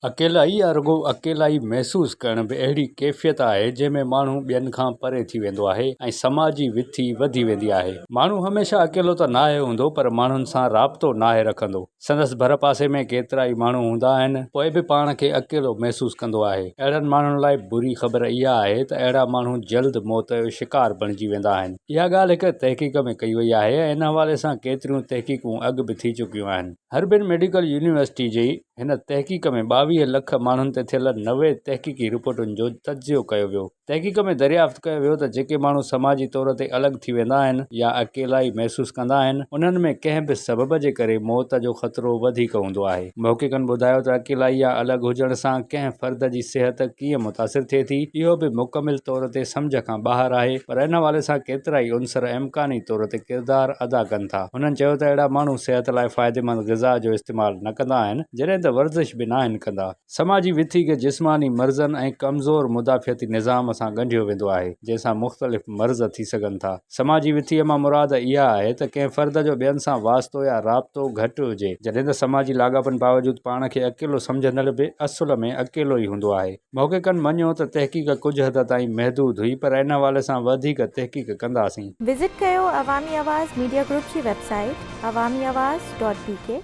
अकेलाई या रुगो अकेलाई महसूस करण बि अहिड़ी कैफ़ियत आहे जंहिंमें माण्हू ॿियनि खां परे थी वेंदो आहे ऐं समाजी विथी वधी वेंदी आहे। माण्हू हमेशह अकेलो त नाहे हूंदो, पर माण्हुनि सां राब्तो नाहे रखंदो। संदसि भर पासे में केतिरा ई माण्हू हूंदा आहिनि, पोइ बि पाण खे अकेलो महसूस कंदो आहे। अहिड़नि माण्हुनि लाइ बुरी ख़बर इहा आहे त अहिड़ा माण्हू जल्द मौत जो शिकार बणिजी वेंदा आहिनि। इहा ॻाल्हि हिकु तहक़ीक़ में कई वई आहे ऐं इन हवाले सां केतिरियूं तहक़ीक़ूं अॻु बि थी चुकियूं आहिनि। हर्बिन मेडिकल यूनिवर्सिटी जी हिन तहक़ीक़ में 22 लख माण्हुनि ते थियल 90 तहक़ीक़ी रिपोर्टुनि जो तजियो कयो वियो। तहक़ीक़ में दरियाफ़्त कयो वियो त जेके माण्हू समाजी तौर ते अलॻि थी वेंदा आहिनि या अकेलाई महसूस कंदा आहिनि, उन्हनि में कंहिं बि सबब जे करे मौत जो ख़तरो वधीक हूंदो आहे। महक़क़ीक़नि ॿुधायो त अकेलाई या अलॻि हुजण सां कंहिं फ़र्द जी सिहत कीअं मुतासिर थिए थी, इहो बि मुकमिल तौर ते सम्झ खां ॿाहिरि आहे, पर इन हवाले सां केतिरा ई उनसर इम्कानी तौर ते किरदारु अदा कनि था। हुननि चयो त अहिड़ा माण्हू सिहत लाइ फ़ाइदेमंद ग़िज़ा जो इस्तेमालु न कंदा आहिनि, जॾहिं त वर्ज़िश बि न आहिनि कंदा। समाजी विथी खे जिस्मानी मर्ज़नि ऐं कमज़ोर मुदाफ़ियती निज़ाम सां ॻंढियो वेंदो आहे, जंहिंसां मुख़्तलिफ़ मर्ज़ थी सघनि था। समाजी विथीअ मां मुराद इहा आहे त कंहिं फ़र्द जो ॿियनि सां वास्तो या राब्तो घटि हुजे, जॾहिं त समाजी लाॻापनि बावजूदि पाण खे अकेलो सम्झंदड़ बि असुल में अकेलो ई हूंदो आहे। महक़क़ीक़नि मञियो त तहक़ीक़ कुझु हद ताईं महदूद हुई, पर इन हवाले सां वधीक तहक़ीक़ कंदासीं। विज़िट कयो अवामी आवाज़ मीडिया ग्रुप जी वेबसाइट awamiawaz.pk